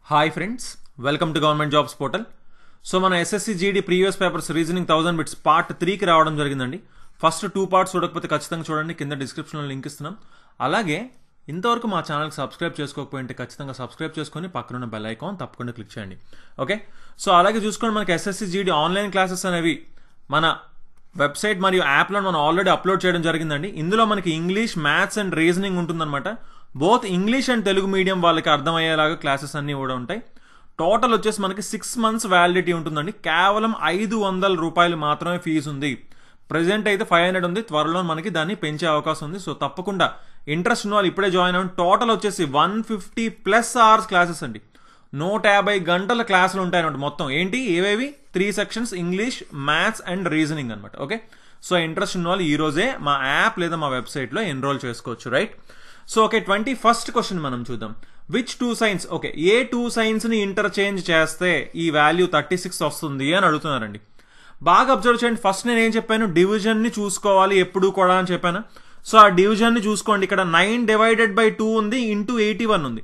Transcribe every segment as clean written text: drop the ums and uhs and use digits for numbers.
Hi friends, welcome to Government Jobs Portal. So మన SSC GD previous papers reasoning 1000 bits part 3 కి రావడం జరిగిందండి. First 2 parts చూడకపోతే ఖచ్చితంగా చూడండి, కింద డిస్క్రిప్షన్ లో లింక్ ఇస్తున్నాం. అలాగే ఇంతవరకు మా ఛానల్ కి సబ్స్క్రైబ్ చేసుకోకపోతే ఖచ్చితంగా సబ్స్క్రైబ్ చేసుకొని పక్కన ఉన్న బెల్ ఐకాన్ తప్పకుండా క్లిక్ చేయండి. ఓకే, సో అలాగే చూసుకోండి, మనకి SSC GD ఆన్లైన్ క్లాసెస్ అనేవి మన వెబ్సైట్ మరియు యాప్లో మనం ఆల్రెడీ అప్లోడ్ చేయడం జరిగిందండి. ఇందులో మనకి ఇంగ్లీష్, మ్యాథ్స్ అండ్ రీజనింగ్ ఉంటుందన్నమాట. Both English and Telugu medium వాళ్ళకి అర్థమయ్యేలాగా క్లాసెస్ అన్నీ కూడా ఉంటాయి. టోటల్ వచ్చేసి మనకి 6 months వ్యాలిడిటీ ఉంటుందండి. కేవలం 500 రూపాయలు మాత్రమే ఫీజు ఉంది. ప్రెజెంట్ అయితే 500 ఉంది, త్వరలో మనకి దాన్ని పెంచే అవకాశం ఉంది. సో తప్పకుండా ఇంట్రెస్ట్ ఉన్న వాళ్ళు ఇప్పుడే జాయిన్ అవ్వండి. టోటల్ వచ్చేసి 150+ అవర్స్ క్లాసెస్ అండి. 150 గంటల క్లాసులు ఉంటాయన్నమాట. మొత్తం ఏంటి ఏవేవి 3 sections, English, maths and reasoning అనమాట. ఓకే, సో ఇంట్రెస్ట్ ఉన్న వాళ్ళు ఈ రోజే మా యాప్ లేదా మా వెబ్సైట్లో ఎన్రోల్ చేసుకోవచ్చు, right? So okay, 21st question మనం చూద్దాం. Which 2 science, okay, A 2 science ని ఇంటర్చేంజ్ చేస్తే ఈ వాల్యూ 36 వస్తుంది అని అడుగుతున్నారండి. బాగా అబ్జర్వ్ చేయండి. ఫస్ట్ నేను ఏం చెప్పాను, డివిజన్ ని చూసుకోవాలి ఎప్పుడు కూడా అని చెప్పాను. సో ఆ డివిజన్ ని చూసుకోండి. ఇక్కడ 9/2 ఉంది, ఇంటూ 81 ఉంది.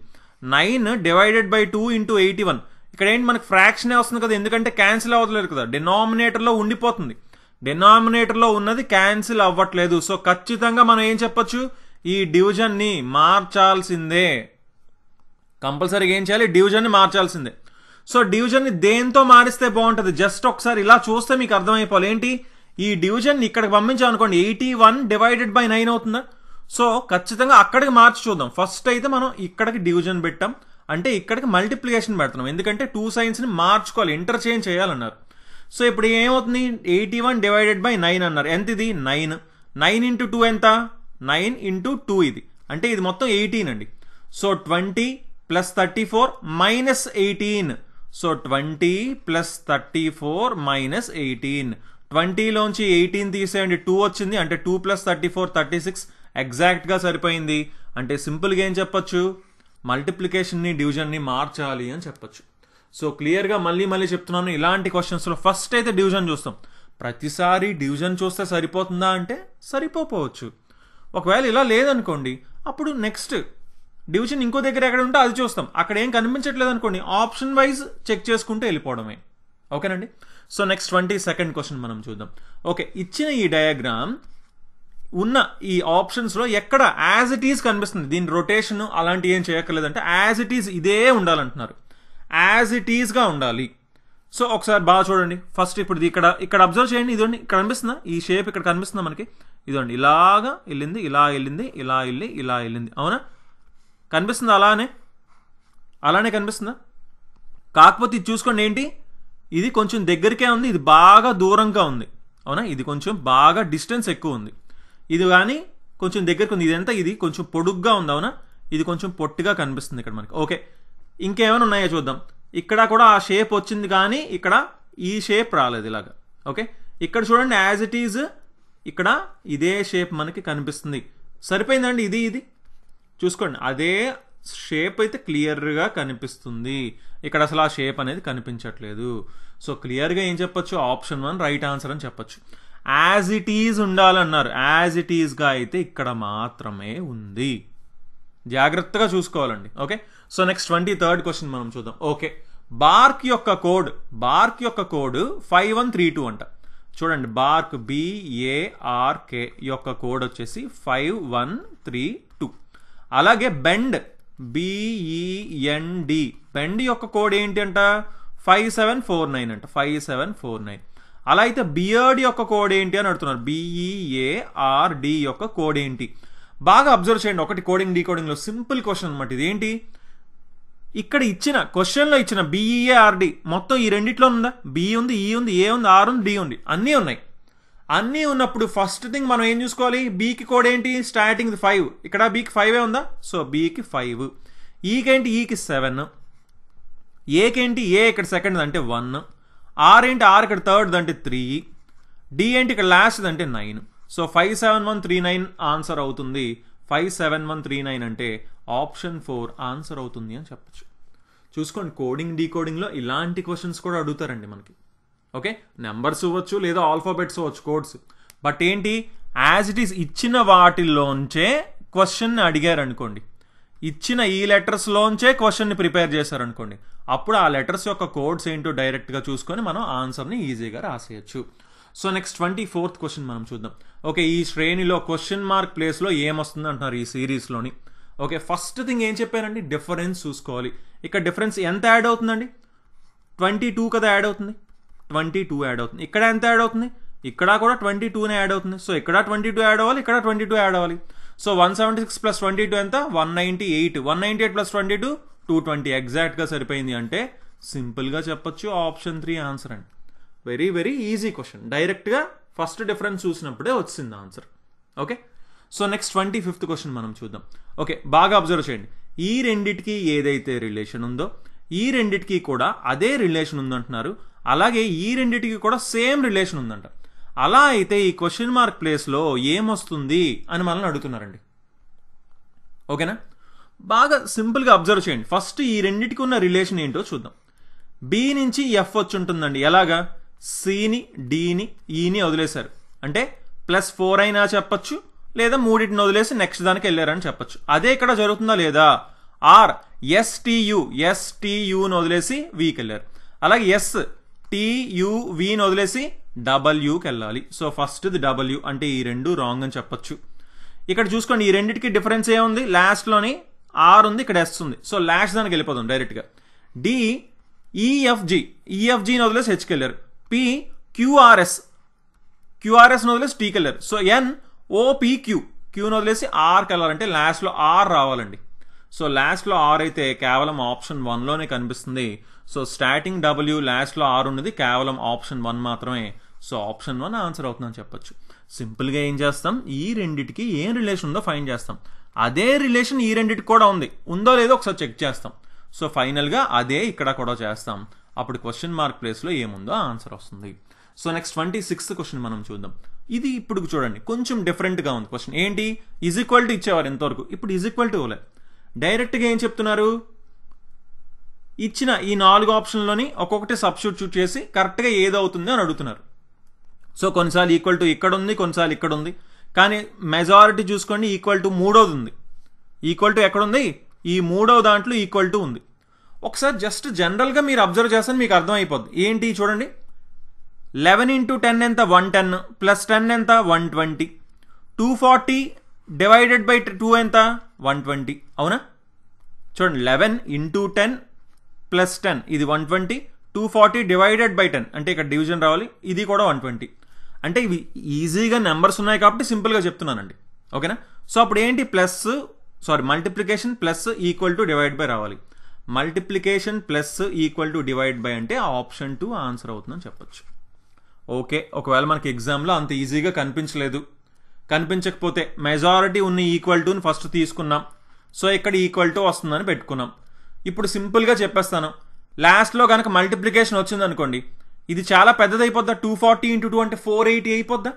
9/2 ఇంటూ 81. ఇక్కడ ఏంటి, మనకి ఫ్రాక్షనే వస్తుంది కదా, ఎందుకంటే క్యాన్సిల్ అవ్వట్లేదు కదా, డినామినేటర్ లో ఉండిపోతుంది. డినామినేటర్ లో ఉన్నది క్యాన్సిల్ అవ్వట్లేదు. సో ఖచ్చితంగా మనం ఏం చెప్పొచ్చు, ఈ డివిజన్ ని మార్చాల్సిందే. కంపల్సరీగా ఏం చేయాలి, డివిజన్ ని మార్చాల్సిందే. సో డివిజన్ ని దేంతో మారిస్తే బాగుంటుంది, జస్ట్ ఒకసారి ఇలా చూస్తే మీకు అర్థమైపోవాలి. ఏంటి, ఈ డివిజన్ ని ఇక్కడికి పంపించామనుకోండి, 81/9 అవుతుందా? సో ఖచ్చితంగా అక్కడికి మార్చి చూద్దాం. ఫస్ట్ అయితే మనం ఇక్కడికి డివిజన్ పెట్టాం, అంటే ఇక్కడికి మల్టిప్లికేషన్ పెడుతున్నాం, ఎందుకంటే 2 సైన్స్ ని మార్చుకోవాలి, ఇంటర్చేంజ్ చేయాలన్నారు. సో ఇప్పుడు ఏమవుతుంది, 81/9 అన్నారు. ఎంత ఇది, 9. 9 into 2 ఎంత, 9 into 2 ఇది, అంటే ఇది మొత్తం 18 అండి. సో 20 + 34 - 18. సో 20 + 34 - 18. 20 లోంచి 18 తీసేయండి, 2 వచ్చింది, అంటే 2 + 34 36. ఎగ్జాక్ట్ గా సరిపోయింది. అంటే సింపుల్ గా ఏం చెప్పొచ్చు, మల్టిప్లికేషన్ ని డివిజన్ ని మార్చాలి అని చెప్పొచ్చు. సో క్లియర్ గా మళ్ళీ చెప్తున్నాను, ఇలాంటి క్వశ్చన్స్ లో ఫస్ట్ అయితే డివిజన్ చూస్తాం. ప్రతిసారి డివిజన్ చూస్తే సరిపోతుందా అంటే సరిపోవచ్చు. ఒకవేళ ఇలా లేదనుకోండి, అప్పుడు నెక్స్ట్ డివిజన్ ఇంకో దగ్గర ఎక్కడ ఉంటే అది చూస్తాం. అక్కడ ఏం కనిపించట్లేదు అనుకోండి, ఆప్షన్ వైజ్ చెక్ చేసుకుంటూ వెళ్ళిపోవడమే. ఓకేనండి. సో నెక్స్ట్ 22nd క్వశ్చన్ మనం చూద్దాం. ఓకే, ఇచ్చిన ఈ డయాగ్రామ్ ఉన్న ఈ ఆప్షన్స్ లో ఎక్కడ యాజ్ ఇట్ ఈజ్ కనిపిస్తుంది, దీని రొటేషన్ అలాంటి ఏం చేయక్కర్లేదంటే యాజ్ ఇట్ ఈజ్ ఇదే ఉండాలంటున్నారు. యాజ్ ఇట్ ఈజ్ గా ఉండాలి. సో ఒకసారి బాగా చూడండి. ఫస్ట్ ఇప్పుడు ఇక్కడ అబ్జర్వ్ చేయండి. ఇదండి ఇక్కడ కనిపిస్తుందా, ఈ షేప్ ఇక్కడ కనిపిస్తుందా మనకి, ఇదండి ఇలాగా వెళ్ళింది, ఇలా వెళ్ళింది, ఇలా వెళ్ళింది, అవునా? కనిపిస్తుందా, అలానే కనిపిస్తుందా? కాకపోతే ఇది చూసుకోండి, ఏంటి, ఇది కొంచెం దగ్గరికే ఉంది, ఇది బాగా దూరంగా ఉంది, అవునా? ఇది కొంచెం బాగా డిస్టెన్స్ ఎక్కువ ఉంది. ఇది కానీ కొంచెం దగ్గరకు ఉంది. ఇదంతా ఇది కొంచెం పొడుగ్గా ఉంది, అవునా? ఇది కొంచెం పొట్టిగా కనిపిస్తుంది ఇక్కడ మనకి. ఓకే, ఇంకేమైనా ఉన్నాయో చూద్దాం. ఇక్కడ కూడా ఆ షేప్ వచ్చింది, కానీ ఇక్కడ ఈ షేప్ రాలేదు ఇలాగా. ఓకే, ఇక్కడ చూడండి, యాజ్ ఇట్ ఈజ్ ఇక్కడ ఇదే షేప్ మనకి కనిపిస్తుంది. సరిపోయిందండి. ఇది చూసుకోండి, అదే షేప్ అయితే క్లియర్గా కనిపిస్తుంది. ఇక్కడ అసలు ఆ షేప్ అనేది కనిపించట్లేదు. సో క్లియర్గా ఏం చెప్పొచ్చు, ఆప్షన్ 1 రైట్ ఆన్సర్ అని చెప్పొచ్చు. యాజ్ ఇట్ ఈజ్ ఉండాలన్నారు. యాజ్ ఇట్ ఈజ్గా అయితే ఇక్కడ మాత్రమే ఉంది. జాగ్రత్తగా చూసుకోవాలండి. Okay, so next 23rd question మనం చూద్దాం. ఓకే, బార్క్ యొక్క కోడ్ 5132 అంట. చూడండి, బార్క్ BARK యొక్క కోడ్ వచ్చేసి 5132. అలాగే బెండ్ BEND, బెండ్ యొక్క కోడ్ ఏంటి అంట, 5749 అంట, 5749. అలా అయితే బియర్డ్ యొక్క కోడ్ ఏంటి అని అడుగుతున్నారు. BEARD యొక్క కోడ్ ఏంటి? బాగా అబ్జర్వ్ చేయండి. ఒకటి కోడింగ్ డీకోడింగ్ లో సింపుల్ క్వశ్చన్ అనమాట. ఇది ఏంటి, ఇక్కడ ఇచ్చిన క్వశ్చన్ లో ఇచ్చిన BEARD మొత్తం ఈ రెండిట్లో ఉందా, B ఉంది, E ఉంది, A ఉంది, R ఉంది, D ఉంది, అన్నీ ఉన్నాయి. అన్నీ ఉన్నప్పుడు ఫస్ట్ థింగ్ మనం ఏం చూసుకోవాలి, బీకి కోడ్ ఏంటి, స్టార్టింగ్ 5, ఇక్కడ బీకి 5 ఉందా, సో బీకి 5. ఈకి ఏంటి, ఈకి 7. ఏకి ఏంటి, ఏ ఇక్కడ సెకండ్ అంటే 1. ఆర్ ఏంటి, ఆర్ ఇక్కడ థర్డ్ అంటే 3. డి ఏంటి ఇక్కడ లాస్ట్ అంటే 9. సో 57139 ఆన్సర్ అవుతుంది. 57139 అంటే ఆప్షన్ 4 ఆన్సర్ అవుతుంది అని చెప్పచ్చు. చూసుకోండి, కోడింగ్ డీకోడింగ్ లో ఇలాంటి క్వశ్చన్స్ కూడా అడుగుతారండి మనకి. ఓకే, నెంబర్స్ ఇవ్వచ్చు లేదా ఆల్ఫాబెట్స్ ఇవ్వచ్చు, కోడ్స్. బట్ ఏంటి, యాజ్ ఇట్ ఈస్ ఇచ్చిన వాటిల్లోంచే క్వశ్చన్ అడిగారు అనుకోండి, ఇచ్చిన ఈ లెటర్స్లోంచే క్వశ్చన్ని ప్రిపేర్ చేశారనుకోండి, అప్పుడు ఆ లెటర్స్ యొక్క కోడ్స్ ఏంటో డైరెక్ట్గా చూసుకొని మనం ఆన్సర్ని ఈజీగా రాసేయచ్చు. సో నెక్స్ట్ 24th క్వశ్చన్ మనం చూద్దాం. ఓకే, ఈ శ్రేణిలో క్వశ్చన్ మార్క్ ప్లేస్లో ఏమొస్తుంది అంటున్నారు ఈ సిరీస్లోని. ఓకే, ఫస్ట్ థింగ్ ఏం చెప్పారండి, డిఫరెన్స్ చూసుకోవాలి. ఇక్కడ డిఫరెన్స్ ఎంత యాడ్ అవుతుందండి, 22 కదా యాడ్ అవుతుంది, 22 యాడ్ అవుతుంది. ఇక్కడ ఎంత యాడ్ అవుతుంది, ఇక్కడ కూడా 22నే యాడ్ అవుతుంది. సో ఇక్కడ 22 యాడ్ అవ్వాలి, ఇక్కడ 22 యాడ్ అవ్వాలి. సో 176 ప్లస్ 22 ఎంత, 198. 198 ప్లస్ 22 220. ఎగ్జాక్ట్గా సరిపోయింది. అంటే సింపుల్గా చెప్పొచ్చు ఆప్షన్ 3 ఆన్సర్ అండి. Very very easy question. డైరెక్ట్గా ఫస్ట్ డిఫరెన్స్ చూసినప్పుడే వచ్చింది answer. Okay, so next 25th question మనం చూద్దాం. ఓకే, బాగా అబ్జర్వ్ చేయండి. ఈ రెండిటికి ఏదైతే రిలేషన్ ఉందో ఈ రెండిటికి కూడా అదే రిలేషన్ ఉందంటున్నారు. అలాగే ఈ రెండిటికి కూడా సేమ్ రిలేషన్ ఉందంట. అలా అయితే ఈ క్వశ్చన్ మార్క్ ప్లేస్లో ఏమొస్తుంది అని మనల్ని అడుగుతున్నారండి. ఓకేనా, బాగా సింపుల్గా అబ్జర్వ్ చేయండి. ఫస్ట్ ఈ రెండిటికి ఉన్న రిలేషన్ ఏంటో చూద్దాం. బి నుంచి ఎఫ్ వచ్చి ఉంటుందండి. ఎలాగా, సిని డిని ఈని వదిలేశారు అంటే +4 అయినా చెప్పచ్చు, లేదా మూడింటిని వదిలేసి నెక్స్ట్ దానికి వెళ్ళారని చెప్పచ్చు. అదే ఇక్కడ జరుగుతుందా లేదా, ఆర్ ఎస్టీయుని వదిలేసి వీకి వెళ్ళారు. అలాగే ఎస్టీయువిని వదిలేసి డబ్ల్యూకి వెళ్ళాలి. సో ఫస్ట్ది డబ్ల్యూ అంటే ఈ రెండు రాంగ్ అని చెప్పచ్చు. ఇక్కడ చూసుకోండి, ఈ రెండింటికి డిఫరెన్స్ ఏముంది, లాస్ట్లోని ఆర్ ఉంది, ఇక్కడ ఎస్ ఉంది. సో లాస్ట్ దానికి వెళ్ళిపోతాం డైరెక్ట్గా. డి ఈఎఫ్జిని వదిలేసి హెచ్కి వెళ్ళారు. పి క్యూఆర్ఎస్ని వదిలేసి టీకి వెళ్ళారు. సో ఎన్ క్యూని వదిలేసి ఆర్కి వెళ్ళాలంటే లాస్ట్లో ఆర్ రావాలండి. సో లాస్ట్లో ఆర్ అయితే కేవలం ఆప్షన్ 1లోనే కనిపిస్తుంది. సో స్టార్టింగ్ డబ్ల్యూ లాస్ట్లో ఆర్ ఉన్నది కేవలం ఆప్షన్ 1 మాత్రమే. సో ఆప్షన్ 1 ఆన్సర్ అవుతుందని చెప్పొచ్చు. సింపుల్గా ఏం చేస్తాం, ఈ రెండిటికి ఏం రిలేషన్ ఉందో ఫైండ్ చేస్తాం. అదే రిలేషన్ ఈ రెండిటికి కూడా ఉందో లేదో ఒకసారి చెక్ చేస్తాం. సో ఫైనల్గా అదే ఇక్కడ కూడా చేస్తాం. అప్పుడు క్వశ్చన్ మార్క్ ప్లేస్లో ఏముందో ఆన్సర్ వస్తుంది. సో నెక్స్ట్ 26th క్వశ్చన్ మనం చూద్దాం. ఇది ఇప్పుడు చూడండి కొంచెం డిఫరెంట్గా ఉంది క్వశ్చన్. ఏంటి, ఈజ్ ఈక్వల్ టు ఇచ్చేవారు ఇంతవరకు, ఇప్పుడు ఈజ్ ఈక్వల్ టు ఇవ్వలే. డైరెక్ట్గా ఏం చెప్తున్నారు, ఇచ్చిన ఈ 4 ఆప్షన్లోని ఒక్కొక్కటి సబ్స్టిట్యూట్ చేసి కరెక్ట్గా ఏదవుతుంది అని అడుగుతున్నారు. సో కొన్నిసార్లు ఈక్వల్ టు ఇక్కడ ఉంది, కొన్నిసార్లు ఇక్కడ ఉంది. కానీ మెజారిటీ చూసుకోండి ఈక్వల్ టు 3వది ఉంది. ఈక్వల్ టు ఎక్కడుంది, ఈ 3వ దాంట్లో ఈక్వల్ టు ఉంది. ఒకసారి జస్ట్ జనరల్గా మీరు అబ్జర్వ్ చేస్తే మీకు అర్థమైపోద్ది. ఏంటి చూడండి, 11 × 10 ఎంత, 110 + 10 ఎంత, 120. 240 డివైడెడ్ బై 2 ఎంత, 120. అవునా, చూడండి 11 × 10 + 10 ఇది 120. 240 డివైడెడ్ బై 10 అంటే ఇక్కడ డివిజన్ రావాలి, ఇది కూడా 120. అంటే ఇవి ఈజీగా నెంబర్స్ ఉన్నాయి కాబట్టి సింపుల్గా చెప్తున్నానండి. ఓకేనా, సో అప్పుడు ఏంటి, multiplication plus equal to divide by రావాలి. Multiplication plus equal to divide by అంటే ఆప్షన్ 2 ఆన్సర్ అవుతుందని చెప్పొచ్చు. ఓకే, ఒకవేళ మనకి ఎగ్జామ్లో అంత ఈజీగా కనిపించకపోతే మెజారిటీ ఉన్న ఈక్వల్ టుని ఫస్ట్ తీసుకున్నాం. సో ఇక్కడ ఈక్వల్ టు వస్తుందని పెట్టుకున్నాం. ఇప్పుడు సింపుల్గా చెప్పేస్తాను, లాస్ట్లో కనుక మల్టిప్లికేషన్ వచ్చింది అనుకోండి, ఇది చాలా పెద్దది అయిపోద్దా, 240 × 2 అంటే 480 అయిపోద్దా.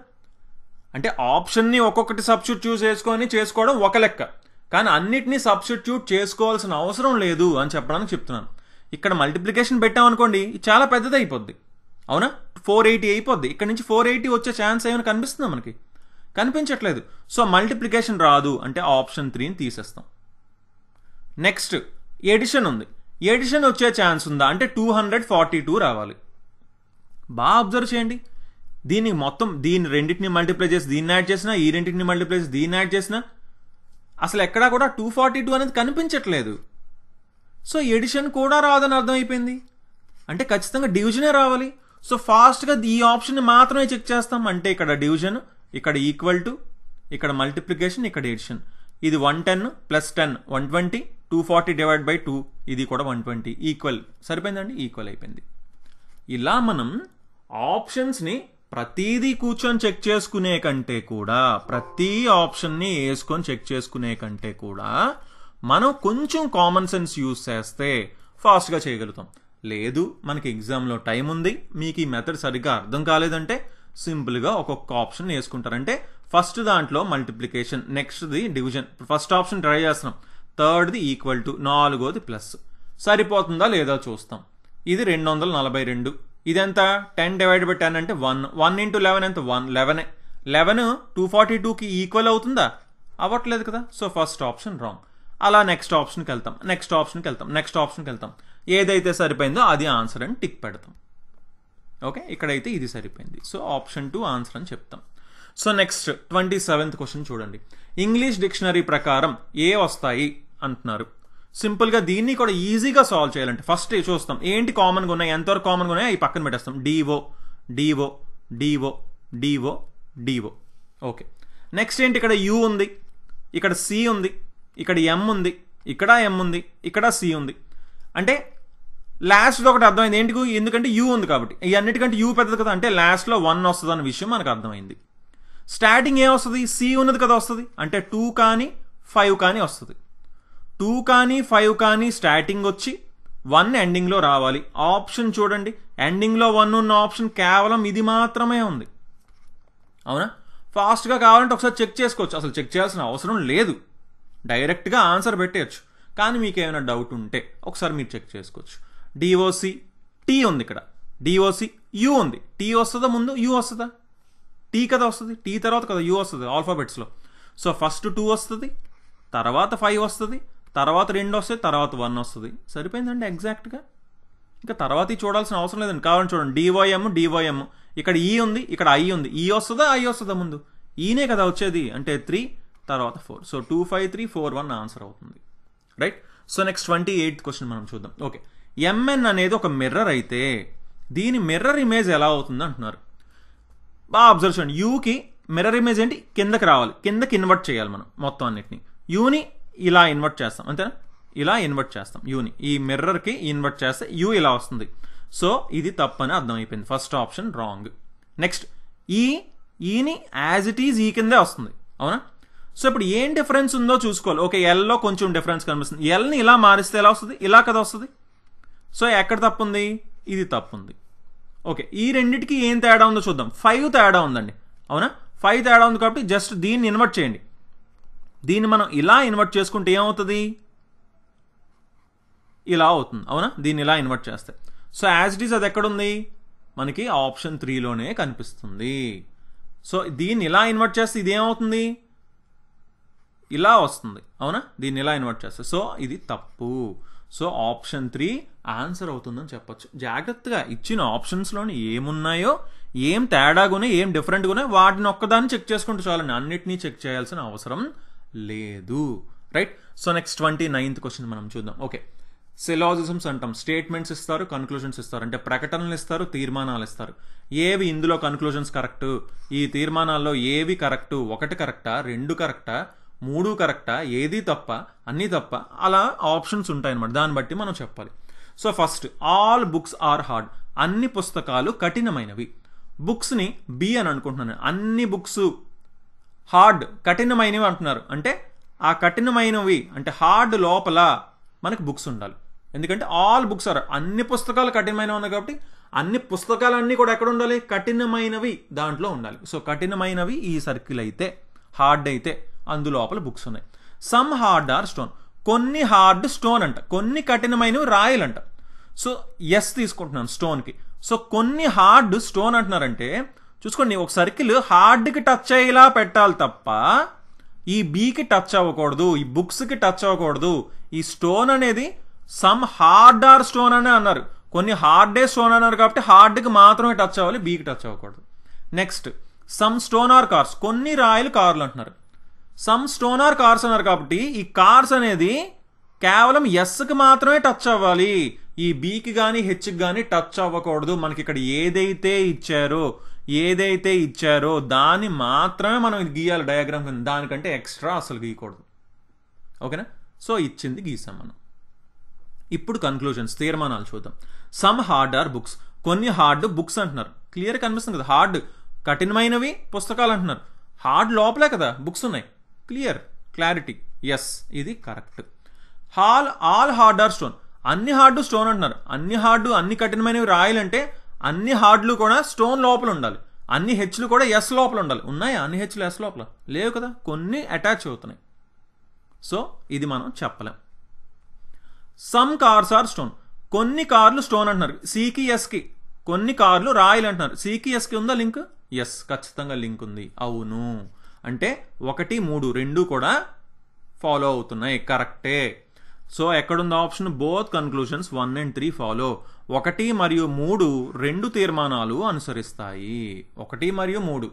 అంటే ఆప్షన్ని ఒక్కొక్కటి సబ్స్టిట్యూట్ చేసుకోవడం ఒక లెక్క, కానీ అన్నిటినీ సబ్స్టిట్యూట్ చేసుకోవాల్సిన అవసరం లేదు అని చెప్పడానికి చెప్తున్నాను. ఇక్కడ మల్టిప్లికేషన్ పెట్టామనుకోండి చాలా పెద్దది అయిపోద్ది. అవునా, 480 అయిపోద్ది. ఇక్కడ నుంచి 480 వచ్చే ఛాన్స్ ఏమైనా కనిపిస్తుందా, మనకి కనిపించట్లేదు. సో మల్టిప్లికేషన్ రాదు అంటే ఆప్షన్ 3ని తీసేస్తాం. నెక్స్ట్ ఎడిషన్ ఉంది. ఎడిషన్ వచ్చే ఛాన్స్ ఉందా అంటే 242 రావాలి. బాగా అబ్జర్వ్ చేయండి, దీన్ని రెండింటిని మల్టిప్లై చేసి దీన్ని యాడ్ చేసినా, ఈ రెండింటిని మల్టిప్లై చేసి దీన్ని యాడ్ చేసినా అసలు ఎక్కడా కూడా 242 అనేది కనిపించట్లేదు. సో ఎడిషన్ కూడా రాదని అర్థమైపోయింది. అంటే ఖచ్చితంగా డివిజనే రావాలి. సో ఫాస్ట్గా ఈ ఆప్షన్ని మాత్రమే చెక్ చేస్తాం. అంటే ఇక్కడ డివిజన్, ఇక్కడ ఈక్వల్ టు, ఇక్కడ మల్టిప్లికేషన్, ఇక్కడ ఎడిషన్. ఇది 110 + 10 120. 240 డివైడ్ బై 2 ఇది కూడా 120. ఈక్వల్ సరిపోయిందండి, ఈక్వల్ అయిపోయింది. ఇలా మనం ఆప్షన్స్ని ప్రతిదీ కూర్చొని చెక్ చేసుకునే కంటే కూడా, ప్రతి ఆప్షన్ని వేసుకొని చెక్ చేసుకునే కంటే కూడా మనం కొంచెం కామన్ సెన్స్ యూజ్ చేస్తే ఫాస్ట్గా చేయగలుగుతాం. లేదు మనకి ఎగ్జామ్లో టైం ఉంది, మీకు ఈ మెథడ్ సరిగ్గా అర్థం కాలేదంటే సింపుల్గా ఒక్కొక్క ఆప్షన్ వేసుకుంటారంటే ఫస్ట్ దాంట్లో మల్టిప్లికేషన్, నెక్స్ట్ది డివిజన్. ఫస్ట్ ఆప్షన్ ట్రై చేస్తున్నాం, థర్డ్ది ఈక్వల్ టు, 4వది ప్లస్. సరిపోతుందా లేదా చూస్తాం. ఇది 242. ఇదెంత, 10 డివైడ్ బై 10 అంటే 1. 1 × 11 ఎంత, 11. 11 242కి ఈక్వల్ అవుతుందా, అవ్వట్లేదు కదా. So first option wrong. అలా నెక్స్ట్ ఆప్షన్కి వెళ్తాం, నెక్స్ట్ ఆప్షన్కి వెళ్తాం, నెక్స్ట్ ఆప్షన్కి వెళ్తాం. ఏదైతే సరిపోయిందో అది ఆన్సర్ అని టిక్ పెడతాం. ఓకే, ఇక్కడైతే ఇది సరిపోయింది. సో ఆప్షన్ 2 ఆన్సర్ అని చెప్తాం. సో నెక్స్ట్ 27th క్వశ్చన్ చూడండి. ఇంగ్లీష్ డిక్షనరీ ప్రకారం ఏ వస్తాయి అంటున్నారు. సింపుల్గా దీన్ని కూడా ఈజీగా సాల్వ్ చేయాలంటే ఫస్ట్ చూస్తాం ఏంటి కామన్గా ఉన్నాయి, ఎంతవరకు కామన్గా ఉన్నాయి అవి పక్కన పెట్టేస్తాం. DO DO DO DO DO. Okay, next ఏంటి, ఇక్కడ యూ ఉంది, ఇక్కడ సి ఉంది, ఇక్కడ ఎం ఉంది, ఇక్కడ ఎం ఉంది, ఇక్కడ సి ఉంది. అంటే లాస్ట్లో ఒకటి అర్థమైంది ఏంటి, ఎందుకంటే యూ ఉంది కాబట్టి. ఈ అన్నిటికంటే యూ పెద్దది కదా, అంటే లాస్ట్లో 1 వస్తుంది అన్న విషయం మనకు అర్థమైంది. స్టార్టింగ్ ఏం వస్తుంది, సి ఉన్నది కదా వస్తుంది, అంటే 2 కానీ 5 కానీ వస్తుంది. 2 కానీ 5 కానీ స్టార్టింగ్ వచ్చి 1 ఎండింగ్లో రావాలి. ఆప్షన్ చూడండి, ఎండింగ్లో 1 ఉన్న ఆప్షన్ కేవలం ఇది మాత్రమే ఉంది. అవునా, ఫాస్ట్గా కావాలంటే ఒకసారి చెక్ చేసుకోవచ్చు, అసలు చెక్ చేయాల్సిన అవసరం లేదు, డైరెక్ట్గా ఆన్సర్ పెట్టేయచ్చు. కానీ మీకు ఏమైనా డౌట్ ఉంటే ఒకసారి మీరు చెక్ చేసుకోవచ్చు. డిఓసి టీ ఉంది, ఇక్కడ డిఓసి యూ ఉంది. టీ వస్తుందా ముందు, యూ వస్తుందా? టీ కదా వస్తుంది, టీ తర్వాత కదా యూ వస్తుంది ఆల్ఫాబెట్స్లో. సో ఫస్ట్ 2 వస్తుంది, తర్వాత 5 వస్తుంది, తర్వాత 2 వస్తుంది, తర్వాత 1 వస్తుంది. సరిపోయిందండి ఎగ్జాక్ట్గా. ఇంకా తర్వాత చూడాల్సిన అవసరం లేదండి. కావాలని చూడండి, డిఓఎం డిఓఎం, ఇక్కడ ఈ ఉంది, ఇక్కడ ఐ ఉంది. ఈ వస్తుందా ఐ వస్తుందా ముందు? ఈనే కదా వచ్చేది, అంటే 3 తర్వాత 4. సో 2 5 3 4 1 ఆన్సర్ అవుతుంది. Right. So next 28th question మనం చూద్దాం. ఓకే, ఎంఎన్ అనేది ఒక మిర్రర్ అయితే దీని మిర్రర్ ఇమేజ్ ఎలా అవుతుంది అంటున్నారు. బాగా అబ్జర్వ్ చేయండి, యూకి మిర్రర్ ఇమేజ్ ఏంటి, కిందకి రావాలి, కిందకి ఇన్వర్ట్ చేయాలి మనం మొత్తం అన్నిటిని. యూని ఇలా ఇన్వర్ట్ చేస్తాం, అంతేనా, ఇలా ఇన్వర్ట్ చేస్తాం యూని, ఈ మిర్రర్కి ఇన్వర్ట్ చేస్తే యూ ఇలా వస్తుంది. సో ఇది తప్పని అర్థమైపోయింది, ఫస్ట్ ఆప్షన్ రాంగ్. నెక్స్ట్ ఈని యాజ్ ఇట్ ఈజ్ ఈ కిందే వస్తుంది, అవునా. సో ఇప్పుడు ఏం డిఫరెన్స్ ఉందో చూసుకోవాలి. ఓకే, ఎల్లో కొంచెం డిఫరెన్స్ కనిపిస్తుంది. ఎల్ని ఇలా మారిస్తే ఎలా వస్తుంది, ఇలా కదా వస్తుంది. సో ఎక్కడ తప్పుంది, ఇది తప్పుంది. ఓకే, ఈ రెండింటికి ఏం తేడా ఉందో చూద్దాం. 5 తేడా ఉందండి, అవునా. 5 తేడా ఉంది కాబట్టి జస్ట్ దీన్ని ఇన్వర్ట్ చేయండి. దీన్ని మనం ఇలా ఇన్వర్ట్ చేసుకుంటే ఏమవుతుంది, ఇలా అవుతుంది, అవునా. దీన్ని ఇలా ఇన్వర్ట్ చేస్తే సో యాజ్ ఇట్ ఈస్ అది ఎక్కడుంది, మనకి ఆప్షన్ 3లోనే కనిపిస్తుంది. సో దీన్ని ఇలా ఇన్వర్ట్ చేస్తే ఇది ఏమవుతుంది, ఇలా వస్తుంది, అవునా. దీన్ని ఇలా ఇన్వర్ట్ చేస్తే సో ఇది తప్పు. సో ఆప్షన్ 3 ఆన్సర్ అవుతుందని చెప్పొచ్చు. జాగ్రత్తగా ఇచ్చిన ఆప్షన్స్లోని ఏమున్నాయో, ఏం తేడాగునే, ఏం డిఫరెంట్గా ఉన్నాయి వాటిని ఒక్కదాన్ని చెక్ చేసుకుంటూ చాలండి, అన్నిటినీ చెక్ చేయాల్సిన అవసరం లేదు. Right. So next 29th question మనం చూద్దాం. ఓకే, సిలాజిజమ్స్ అంటాం, స్టేట్మెంట్స్ ఇస్తారు, కన్క్లూజన్స్ ఇస్తారు, అంటే ప్రకటనలు ఇస్తారు, తీర్మానాలు ఇస్తారు. ఏవి ఇందులో కన్క్లూజన్స్ కరెక్ట్, ఈ తీర్మానాల్లో ఏవి కరెక్ట్, 1 కరెక్టా, 2 కరెక్టా, 3 కరెక్టా, ఏది తప్ప, అన్నీ తప్ప, అలా ఆప్షన్స్ ఉంటాయన్నమాట. దాన్ని బట్టి మనం చెప్పాలి. So first, all books are hard, అన్ని పుస్తకాలు కఠినమైనవి. బుక్స్ని బి అని అనుకుంటున్నాను. అన్ని బుక్స్ హార్డ్, కఠినమైనవి అంటున్నారు. అంటే ఆ కఠినమైనవి అంటే హార్డ్ లోపల మనకి బుక్స్ ఉండాలి. ఎందుకంటే ఆల్ బుక్స్ ఆర్, అన్ని పుస్తకాలు కఠినమైనవి ఉన్నాయి కాబట్టి అన్ని పుస్తకాలన్నీ కూడా ఎక్కడ ఉండాలి, కఠినమైనవి దాంట్లో ఉండాలి. సో కఠినమైనవి ఈ సర్కిల్ అయితే, హార్డ్ అయితే అందులోపల బుక్స్ ఉన్నాయి. సమ్ హార్డ్ ఆర్ స్టోన్, కొన్ని హార్డ్ స్టోన్ అంట, కొన్ని కఠినమైనవి రాయలంట. సో ఎస్ తీసుకుంటున్నాను స్టోన్కి. సో కొన్ని హార్డ్ స్టోన్ అంటున్నారంటే చూసుకోండి, ఒక సర్కిల్ హార్డ్కి టచ్ అయ్యేలా పెట్టాలి తప్ప ఈ బీకి టచ్ అవ్వకూడదు, ఈ బుక్స్కి టచ్ అవ్వకూడదు. ఈ స్టోన్ అనేది సమ్ హార్డ్ ఆర్ స్టోన్ అనే అన్నారు, కొన్ని హార్డే స్టోన్ అన్నారు కాబట్టి హార్డ్కి మాత్రమే టచ్ అవ్వాలి, బీకి టచ్ అవ్వకూడదు. Next, some stone or cars, కొన్ని రాయలు కార్లు అంటున్నారు. సమ్ స్టోన్ ఆర్ కార్స్ అన్నారు కాబట్టి ఈ కార్స్ అనేది కేవలం ఎస్కి మాత్రమే టచ్ అవ్వాలి, ఈ బీకి కానీ హెచ్కి కానీ టచ్ అవ్వకూడదు. మనకి ఇక్కడ ఏదైతే ఇచ్చారో దాన్ని మాత్రమే మనం గీయాలి డయాగ్రామ్ కింద, దానికంటే ఎక్స్ట్రా అసలు గీయకూడదు. ఓకేనా. సో ఇచ్చింది గీసాం మనం. ఇప్పుడు కన్క్లూజన్స్, తీర్మానాలు చూద్దాం. సమ్ హార్డ్ ఆర్ బుక్స్, కొన్ని హార్డ్ బుక్స్ అంటున్నారు. క్లియర్ కనిపిస్తుంది కదా, హార్డ్ కఠినమైనవి పుస్తకాలు అంటున్నారు. హార్డ్ లోపలే కదా బుక్స్ ఉన్నాయి, క్లారిటీ. ఎస్, ఇది correct. All hard are stone, అన్ని హార్డ్ స్టోన్ అంటున్నారు. అన్ని హార్డ్, అన్ని కఠినమైనవి రాయాలంటే అన్ని హార్డ్లు కూడా స్టోన్ లోపల ఉండాలి, అన్ని హెచ్లు కూడా ఎస్ లోపల ఉండాలి. ఉన్నాయా అన్ని హెచ్లు ఎస్ లోపల? లేవు కదా, కొన్ని అటాచ్ అవుతున్నాయి. సో ఇది మనం చెప్పలేం. సమ్ కార్స్ ఆర్ స్టోన్, కొన్ని కార్లు స్టోన్ అంటున్నారు. సికి ఎస్కి, కొన్ని కార్లు రాయలు అంటున్నారు. సికి ఎస్కి ఉందా లింక్? ఎస్, ఖచ్చితంగా లింక్ ఉంది. అవును, అంటే 1 3 2 కూడా ఫాలో అవుతున్నాయి, కరెక్టే. సో ఎక్కడుంది option? Both conclusions 1 and 3 follow. 1 మరియు 3 రెండు తీర్మానాలు అనుసరిస్తాయి. 1 మరియు 3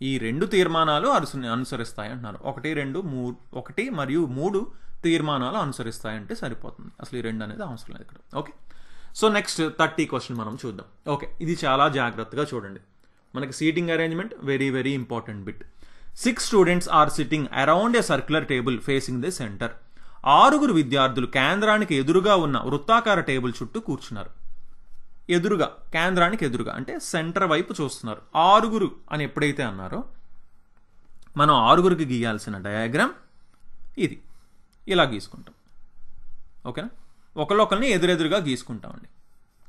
ఈ రెండు తీర్మానాలు అనుసరిస్తాయి అంటున్నారు. 1 మరియు 3 తీర్మానాలు అనుసరిస్తాయంటే సరిపోతుంది. అసలు ఈ రెండు అనేది అవసరం లేదు ఇక్కడ. ఓకే, సో నెక్స్ట్ 30 క్వశ్చన్ మనం చూద్దాం. ఓకే, ఇది చాలా జాగ్రత్తగా చూడండి. మనకి seating arrangement very very important bit. 6 students are sitting around a circular table facing the centre. 6 విద్యార్థులు కేంద్రానికి ఎదురుగా ఉన్న వృత్తాకార టేబుల్ చుట్టూ కూర్చున్నారు. ఎదురుగా, కేంద్రానికి ఎదురుగా అంటే సెంటర్ వైపు చూస్తున్నారు. 6 అని ఎప్పుడైతే అన్నారో మనం 6కి గీయాల్సిన డయాగ్రామ్ ఇది. ఇలా గీసుకుంటాం. ఓకేనా? ఒకళ్ళొకరిని ఎదురెదురుగా గీసుకుంటామండి.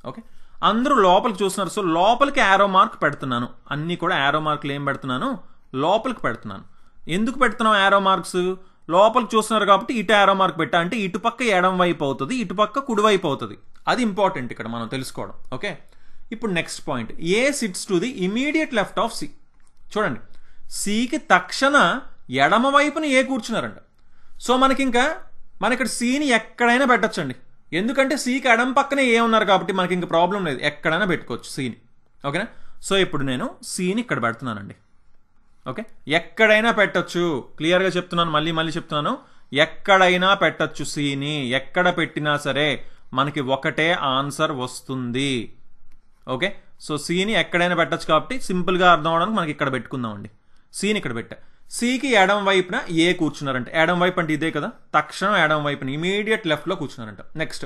ఓకే, అందరూ లోపలికి చూస్తున్నారు. సో లోపలికి యారో మార్క్ పెడుతున్నాను. అన్నీ కూడా యారో మార్కులు ఏం పెడుతున్నాను? లోపలికి పెడుతున్నాను. ఎందుకు పెడుతున్నాం యారో మార్క్స్? లోపలికి చూస్తున్నారు కాబట్టి ఇటు యారో మార్క్ పెట్టా అంటే ఇటుపక్క ఎడం వైపు అవుతుంది, ఇటుపక్క కుడివైపు అవుతుంది. అది ఇంపార్టెంట్ ఇక్కడ మనం తెలుసుకోవడం. ఓకే, ఇప్పుడు next point. A sits to the immediate left of C. చూడండి, సికి తక్షణ ఎడమ వైపున ఏ కూర్చున్నారంట. సో మన ఇక్కడ సిని ఎక్కడైనా పెట్టచ్చండి. ఎందుకంటే సికి ఎడం పక్కనే ఏ ఉన్నారు కాబట్టి మనకి ఇంకా ప్రాబ్లం లేదు, ఎక్కడైనా పెట్టుకోవచ్చు సిని. ఓకేనా? సో ఇప్పుడు నేను సిని ఇక్కడ పెడుతున్నానండి. ఓకే, ఎక్కడైనా పెట్టచ్చు. క్లియర్గా చెప్తున్నాను, మళ్ళీ చెప్తున్నాను, ఎక్కడైనా పెట్టచ్చు సిని. ఎక్కడ పెట్టినా సరే మనకి ఒకటే ఆన్సర్ వస్తుంది. ఓకే, సో సిని ఎక్కడైనా పెట్టచ్చు కాబట్టి సింపుల్గా అర్థం అవడానికి మనకి ఇక్కడ పెట్టుకుందామండి. సిని ఇక్కడ పెట్టా. సికి ఎడం వైపున ఏ కూర్చున్నారంట. ఎడం వైపు అంటే ఇదే కదా, తక్షణం ఎడం వైపున ఇమీడియట్ లెఫ్ట్లో కూర్చున్నారంట. నెక్స్ట్,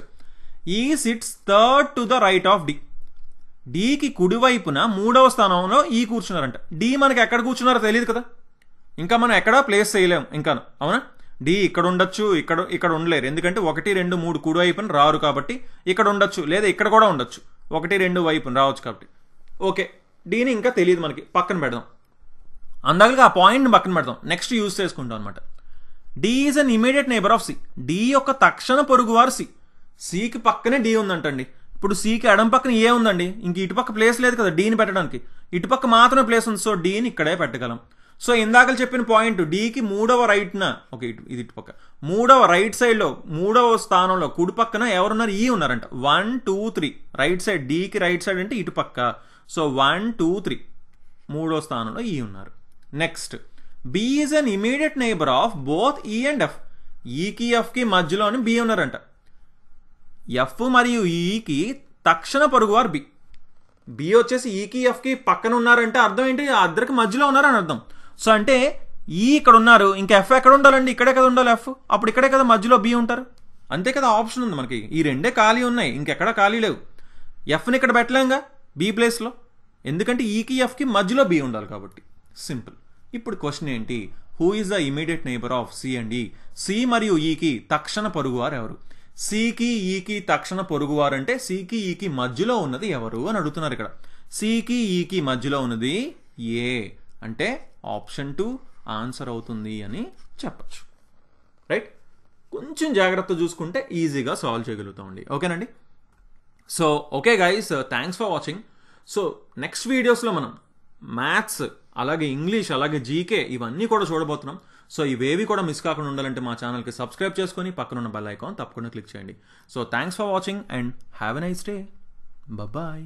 ఈ sits third to the right of D. డికి కుడివైపున 3వ స్థానంలో ఈ కూర్చున్నారంట. డి మనకి ఎక్కడ కూర్చున్నారో తెలియదు కదా, ఇంకా మనం ఎక్కడా ప్లేస్ చేయలేం ఇంకాను. అవునా? డి ఇక్కడ ఉండొచ్చు, ఇక్కడ ఉండలేరు. ఎందుకంటే 1, 2, 3 కుడివైపున రారు కాబట్టి ఇక్కడ ఉండొచ్చు, లేదా ఇక్కడ కూడా ఉండొచ్చు. 1, 2 వైపున రావచ్చు కాబట్టి. ఓకే, డీని ఇంకా తెలియదు మనకి, పక్కన పెడదాం. అందాక ఆ పాయింట్ని పక్కన పెడదాం. నెక్స్ట్ యూజ్ చేసుకుంటాం అనమాట. D is an immediate neighbour of C. D యొక్క తక్షణ పొరుగువారు సి. సికి పక్కనే డి ఉందంటండి. ఇప్పుడు సికి ఎడం పక్కన ఏ ఉందండి, ఇంక ఇటుపక్క ప్లేస్ లేదు కదా డీని పెట్టడానికి, ఇటుపక్క మాత్రమే ప్లేస్ ఉంది. సో డీని ఇక్కడే పెట్టగలం. సో ఇందాక చెప్పిన పాయింట్, డీకి 3వ రైట్న, ఓకే ఇది ఇటుపక్క 3వ రైట్ సైడ్లో 3వ స్థానంలో కుడి పక్కన ఎవరున్నారు? ఈ ఉన్నారంట. 1, 2, 3 రైట్ సైడ్. డీకి రైట్ సైడ్ అంటే ఇటుపక్క. సో 1, 2, 3 3వ స్థానంలో ఈ ఉన్నారు. Next, B is an immediate neighbour of both E and F. ఈకి ఎఫ్కి మధ్యలోని బి ఉన్నారంట. ఎఫ్ మరియు ఈకి తక్షణ పొరుగువారు బి. బి వచ్చేసి ఈకి ఎఫ్కి పక్కన ఉన్నారంటే అర్థం ఏంటి? అద్దరికి మధ్యలో ఉన్నారని అర్థం. సో అంటే ఈ ఇక్కడ ఉన్నారు, ఇంకా ఎఫ్ ఎక్కడ ఉండాలండి? ఇక్కడే కదా ఉండాలి ఎఫ్. అప్పుడు ఇక్కడే కదా మధ్యలో బి ఉంటారు. అంతే కదా, ఆప్షన్ ఉంది మనకి. ఈ రెండే ఖాళీ ఉన్నాయి, ఇంకెక్కడా ఖాళీ లేవు. ఎఫ్ని ఇక్కడ పెట్టలేంగా బి ప్లేస్లో, ఎందుకంటే ఈకి ఎఫ్కి మధ్యలో బి ఉండాలి కాబట్టి. సింపుల్. ఇప్పుడు క్వశ్చన్ ఏంటి? Who is the immediate neighbour of C and E. C మరియు ఈకి తక్షణ పొరుగువారు ఎవరు? సికి ఈకి తక్షణ పొరుగువారు అంటే సికి ఈకి మధ్యలో ఉన్నది ఎవరు అని అడుగుతున్నారు ఇక్కడ. సికి ఈకి మధ్యలో ఉన్నది ఏ అంటే ఆప్షన్ 2 ఆన్సర్ అవుతుంది అని చెప్పచ్చు. రైట్? కొంచెం జాగ్రత్త చూసుకుంటే ఈజీగా సాల్వ్ చేయగలుగుతామండి. ఓకేనండి? So okay guys, thanks for watching. So next వీడియోస్లో మనం మ్యాథ్స్, అలాగే ఇంగ్లీష్, అలాగే జీకే ఇవన్నీ కూడా చూడబోతున్నాం. సో ఇవేవి కూడా మిస్ కాకుండా ఉండాలంటే మా ఛానల్కి సబ్స్క్రైబ్ చేసుకొని పక్కన ఉన్న బెల్ ఐకాన్ తప్పకుండా క్లిక్ చేయండి. So thanks for watching and have a nice day. Bye.